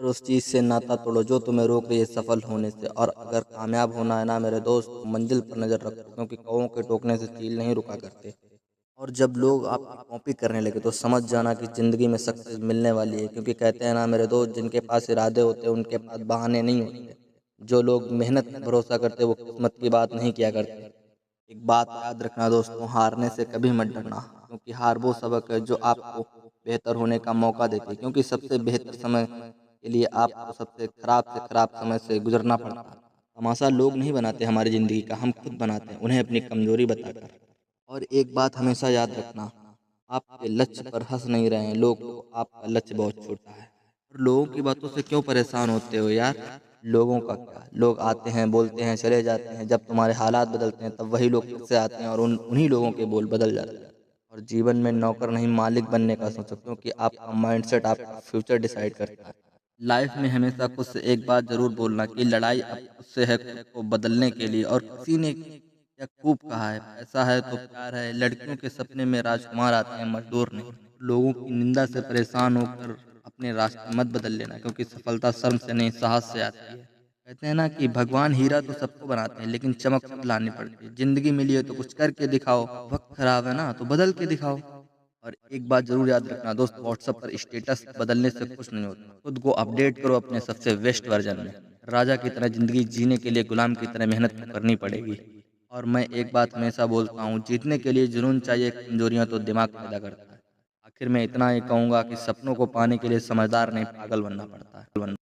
फिर उस चीज़ से नाता तोड़ो जो तुम्हें रोक रही है सफल होने से। और अगर कामयाब होना है ना मेरे दोस्त, तो मंजिल पर नज़र रखो, क्योंकि कौओं के टोकने से चील नहीं रुका करते। और जब लोग आपकी कॉपी करने लगे तो समझ जाना कि ज़िंदगी में सक्सेस मिलने वाली है, क्योंकि कहते हैं ना मेरे दोस्त, जिनके पास इरादे होते हैं उनके पास बहाने नहीं होते। जो लोग मेहनत पर भरोसा करते वो किस्मत की बात नहीं किया करते। एक बात याद रखना दोस्तों, हारने से कभी मत डरना, क्योंकि हार वो सबक है जो आपको बेहतर होने का मौका देती है। क्योंकि सबसे बेहतर समय के लिए आपको सबसे खराब से खराब समय से गुजरना पड़ता है। तमाशा लोग नहीं बनाते हमारी ज़िंदगी का, हम खुद बनाते हैं उन्हें अपनी कमजोरी बताकर। और एक बात हमेशा याद रखना, आपके लक्ष्य पर हंस नहीं रहे हैं लोग, तो आपका लक्ष्य बहुत छोटा है। और लोगों की बातों से क्यों परेशान होते हो यार? लोगों का क्या, लोग आते हैं बोलते हैं चले जाते हैं, जब तुम्हारे हालात बदलते हैं तब वही लोग फिर से आते हैं और उन्हीं लोगों के बोल बदल जाते हैं। और जीवन में नौकर नहीं मालिक बनने का सोचो, क्योंकि आपका माइंडसेट आपका फ्यूचर डिसाइड करता है। लाइफ में हमेशा खुद से एक बात जरूर बोलना कि लड़ाई अब खुद से है, खुद को बदलने के लिए। और किसी ने या खूब कहा है, पैसा है तो प्यार है, लड़कियों के सपने में राजकुमार आते हैं मजदूर नहीं। लोगों की निंदा से परेशान होकर अपने रास्ते मत बदल लेना, क्योंकि सफलता शर्म से नहीं साहस से आती है। कहते हैं ना कि भगवान हीरा तो सबको बनाते हैं, लेकिन चमक खुद लानी पड़ती है। जिंदगी मिली है तो कुछ करके दिखाओ, वक्त खराब है ना तो बदल के दिखाओ। और एक बात जरूर याद रखना दोस्त, व्हाट्सएप पर स्टेटस बदलने से कुछ नहीं होता, खुद को अपडेट करो अपने सबसे बेस्ट वर्जन में। राजा की तरह जिंदगी जीने के लिए गुलाम की तरह मेहनत तो करनी पड़ेगी। और मैं एक बात हमेशा बोलता हूँ, जीतने के लिए जुनून चाहिए, कमजोरियां तो दिमाग पैदा करता है। आखिर में इतना ही कहूंगा कि सपनों को पाने के लिए समझदार नहीं पागल बनना पड़ता है।